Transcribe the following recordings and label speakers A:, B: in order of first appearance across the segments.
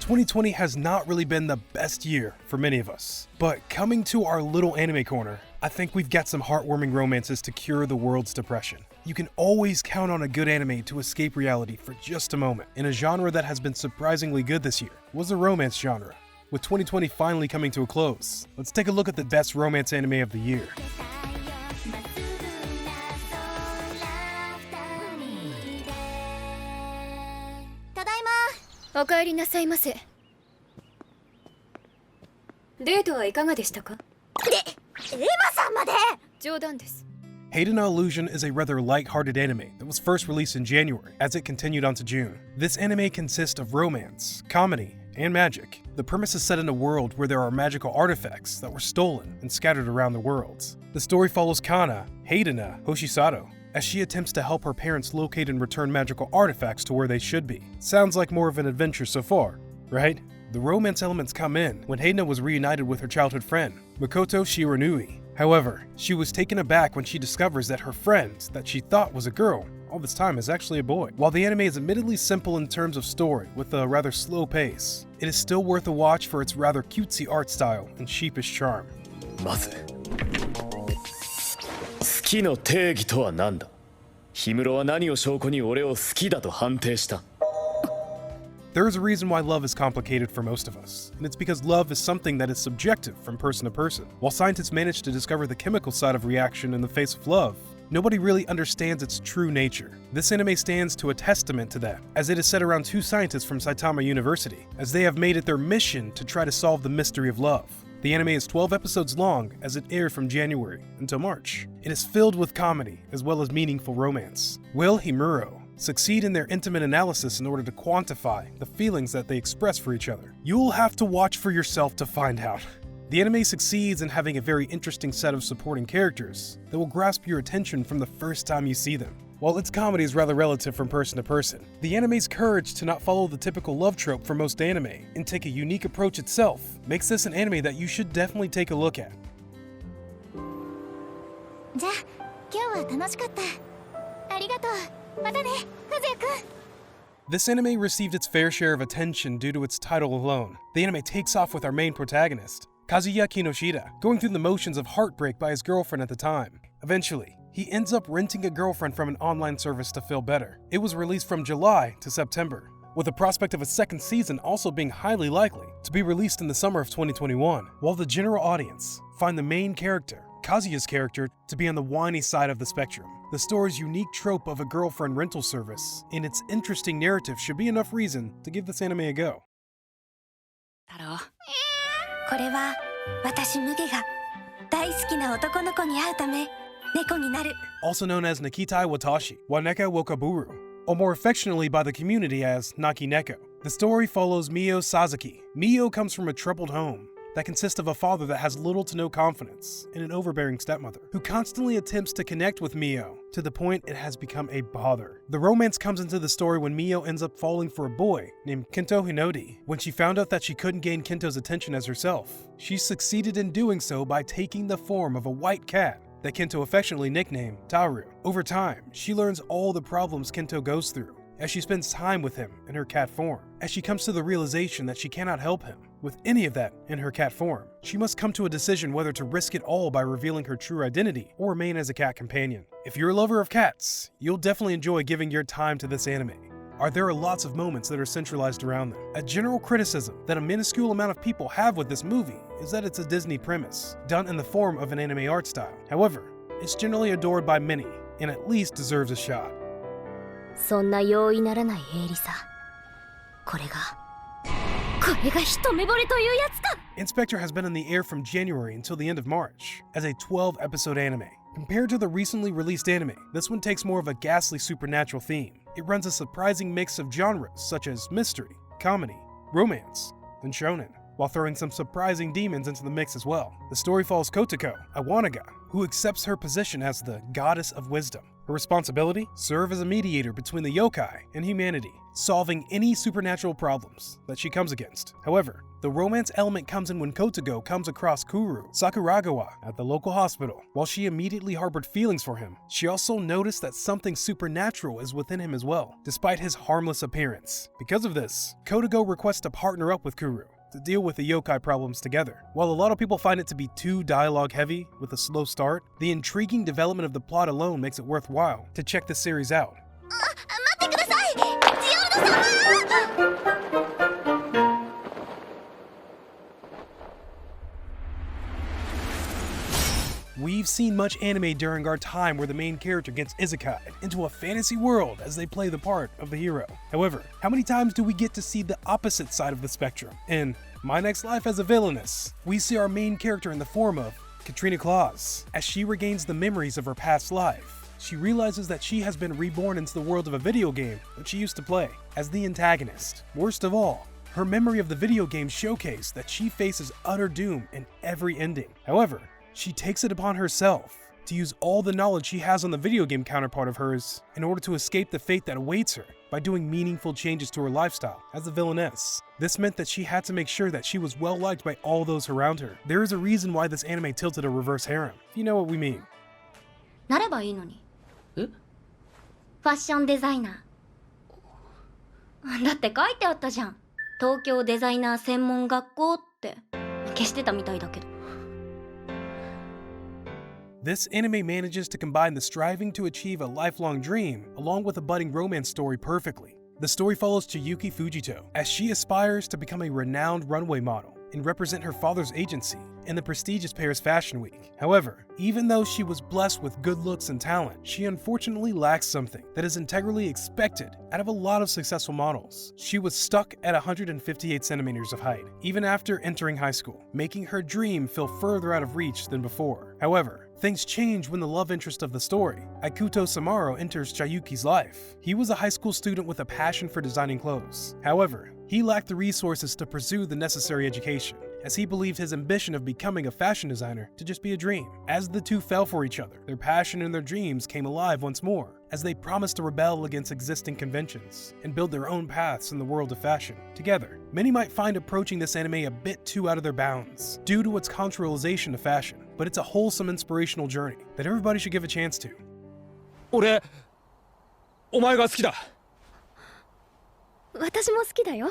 A: 2020 has not really been the best year for many of us, but coming to our little anime corner, I think we've got some heartwarming romances to cure the world's depression. You can always count on a good anime to escape reality for just a moment, and a genre that has been surprisingly good this year was the romance genre. With 2020 finally coming to a close, let's take a look at the best romance anime of the year.
B: お帰りなさいませ。デートはいかがでしたか？エマさんまで。冗談です。
A: Hate No Illusion is a rather light-hearted anime that was first released in January as it continued on to June. This anime consists of romance, comedy, and magic. The premise is set in a world where there are magical artifacts that were stolen and scattered around the world. The story follows Kana, Haydena Hoshisato, as she attempts to help her parents locate and return magical artifacts to where they should be. Sounds like more of an adventure so far, right? The romance elements come in when Haydena was reunited with her childhood friend, Makoto Shiranui. However, she was taken aback when she discovers that her friend, that she thought was a girl, all this time is actually a boy. While the anime is admittedly simple in terms of story, with a rather slow pace, it is still worth a watch for its rather cutesy art style and sheepish charm.
C: まず好きの定義とは何だ？氷室は何を証拠に俺を好きだと判定した？
A: There is a reason why love is complicated for most of us, and it's because love is something that is subjective from person to person. While scientists manage to discover the chemical side of reaction in the face of love, nobody really understands its true nature. This anime stands to a testament to that, as it is set around two scientists from Saitama University, as they have made it their mission to try to solve the mystery of love. The anime is 12 episodes long as it aired from January until March. It is filled with comedy as well as meaningful romance. Will Himuro succeed in their intimate analysis in order to quantify the feelings that they express for each other? You'll have to watch for yourself to find out. The anime succeeds in having a very interesting set of supporting characters that will grasp your attention from the first time you see them. While its comedy is rather relative from person to person, the anime's courage to not follow the typical love trope for most anime and take a unique approach itself makes this an anime that you should definitely take a look at.
D: じゃあ、今日は楽しかった。ありがとう。またね、和也くん。
A: This anime received its fair share of attention due to its title alone. The anime takes off with our main protagonist, Kazuya Kinoshita, going through the motions of heartbreak by his girlfriend at the time. Eventually, he ends up renting a girlfriend from an online service to feel better. It was released from July to September, with the prospect of a second season also being highly likely to be released in the summer of 2021, while the general audience find the main character, Kazuya's character, to be on the whiny side of the spectrum. The story's unique trope of a girlfriend rental service and its interesting narrative should be enough reason to give this anime a go.
D: 太郎、これは私ムゲが大好きな男の子に会うため猫になる。
A: Also known as Nakitai Watashi, Waneka Wokaburu, or more affectionately by the community as Naki Neko. The story follows Mio Sasaki. Mio comes from a troubled home that consists of a father that has little to no confidence and an overbearing stepmother who constantly attempts to connect with Mio to the point it has become a bother. The romance comes into the story when Mio ends up falling for a boy named Kento Hinodi. When she found out that she couldn't gain Kento's attention as herself, she succeeded in doing so by taking the form of a white cat that Kento affectionately nicknamed Taru. Over time, she learns all the problems Kento goes through as she spends time with him in her cat form. As she comes to the realization that she cannot help him with any of that in her cat form, she must come to a decision whether to risk it all by revealing her true identity or remain as a cat companion. If you're a lover of cats, you'll definitely enjoy giving your time to this anime. There are lots of moments that are centralized around them. A general criticism that a minuscule amount of people have with this movie is that it's a Disney premise, done in the form of an anime art style. However, it's generally adored by many, and at least deserves a shot.
D: そんな容易ならない鋭利さ。これが一目惚れというやつか。
A: Inspector has been in the air from January until the end of March as a 12-episode anime. Compared to the recently released anime, this one takes more of a ghastly supernatural theme. It runs a surprising mix of genres such as mystery, comedy, romance, and shonen, while throwing some surprising demons into the mix as well. The story follows Kotoko, a Wanaga, who accepts her position as the goddess of wisdom. Her responsibility? Serve as a mediator between the yokai and humanity, solving any supernatural problems that she comes against. However, the romance element comes in when Kotogo comes across Kuru Sakuragawa at the local hospital. While she immediately harbored feelings for him, she also noticed that something supernatural is within him as well, despite his harmless appearance. Because of this, Kotogo requests to partner up with Kuru to deal with the yokai problems together. While a lot of people find it to be too dialogue heavy with a slow start, the intriguing development of the plot alone makes it worthwhile to check the series out. We've seen much anime during our time where the main character gets isekai into a fantasy world as they play the part of the hero. However, how many times do we get to see the opposite side of the spectrum? In My Next Life as a Villainess, we see our main character in the form of Katrina Claus. As she regains the memories of her past life, she realizes that she has been reborn into the world of a video game that she used to play as the antagonist. Worst of all, her memory of the video game showcased that she faces utter doom in every ending. However, she takes it upon herself to use all the knowledge she has on the video game counterpart of hers in order to escape the fate that awaits her by doing meaningful changes to her lifestyle as a villainess. This meant that she had to make sure that she was well liked by all those around her. There is a reason why this anime tilted a reverse harem, if you know what we mean.
B: なればいいのに。ファッションデザイナー。だって書いてあったじゃん。東京デザイナー専門学校って。消してたみたいだけど。
A: This anime manages to combine the striving to achieve a lifelong dream along with a budding romance story perfectly. The story follows Chiyuki Fujito as she aspires to become a renowned runway model and represent her father's agency in the prestigious Paris Fashion Week. However, even though she was blessed with good looks and talent, she unfortunately lacks something that is integrally expected out of a lot of successful models. She was stuck at 158 centimeters of height, even after entering high school, making her dream feel further out of reach than before. However, things change when the love interest of the story, Aikuto Samaro, enters Chiyuki's life. He was a high school student with a passion for designing clothes. However, he lacked the resources to pursue the necessary education, as he believed his ambition of becoming a fashion designer to just be a dream. As the two fell for each other, their passion and their dreams came alive once more, as they promised to rebel against existing conventions and build their own paths in the world of fashion together. Many might find approaching this anime a bit too out of their bounds due to its contrarialization of fashion, but it's a wholesome inspirational journey that everybody should give a chance to.
E: 俺、お前が好きだ。
B: 私も好きだよ。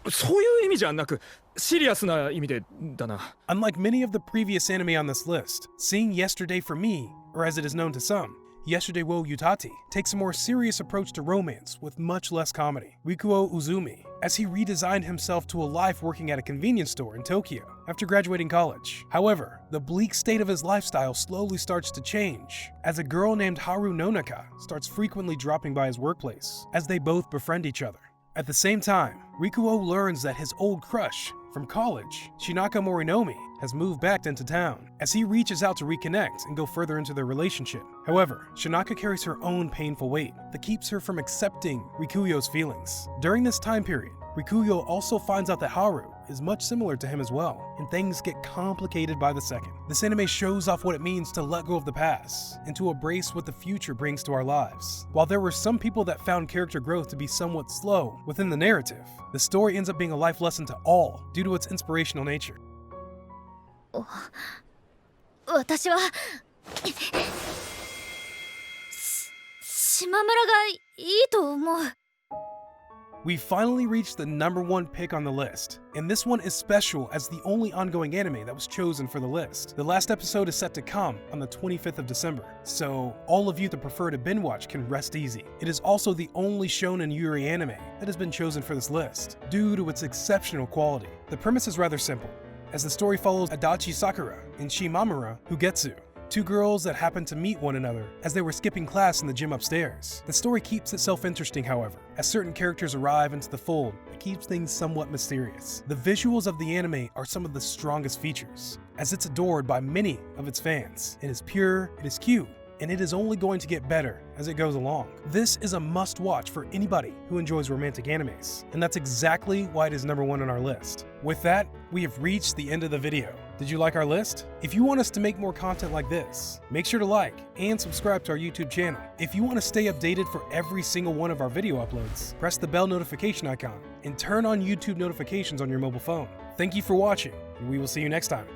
E: そういう意味じゃなく、シリアスな意味でだな。
A: Unlike many of the previous anime on this list, seeing Yesterday for me, or as it is known to some, Yesterday wo Yutati, takes a more serious approach to romance with much less comedy. Rikuo Uzumi, as he redesigned himself to a life working at a convenience store in Tokyo after graduating college. However, the bleak state of his lifestyle slowly starts to change, as a girl named Haru Nonaka starts frequently dropping by his workplace, as they both befriend each other. At the same time, Rikuo learns that his old crush from college, Shinaka Morinomi, has moved back into town, as he reaches out to reconnect and go further into their relationship. However, Shinaka carries her own painful weight that keeps her from accepting Rikuyo's feelings. During this time period, Rikuyo also finds out that Haru is much similar to him as well, and things get complicated by the second. This anime shows off what it means to let go of the past and to embrace what the future brings to our lives. While there were some people that found character growth to be somewhat slow within the narrative, the story ends up being a life lesson to all due to its inspirational nature.
B: 私は島村がいいと思う。
A: We finally reached the #1 pick on the list, and this one is special as the only ongoing anime that was chosen for the list. The last episode is set to come on the 25th of December, so all of you that prefer to binge watch can rest easy. It is also the only shonen yuri anime that has been chosen for this list, due to its exceptional quality. The premise is rather simple, as the story follows Adachi Sakura and Shimamura Hugetsu, two girls that happen to meet one another as they were skipping class in the gym upstairs. The story keeps itself interesting, however, as certain characters arrive into the fold that keeps things somewhat mysterious. The visuals of the anime are some of the strongest features, as it's adored by many of its fans. It is pure, it is cute, and it is only going to get better as it goes along. This is a must-watch for anybody who enjoys romantic animes, and that's exactly why it is #1 on our list. With that, we have reached the end of the video. Did you like our list? If you want us to make more content like this, make sure to like and subscribe to our YouTube channel. If you want to stay updated for every single one of our video uploads, press the bell notification icon and turn on YouTube notifications on your mobile phone. Thank you for watching, and we will see you next time.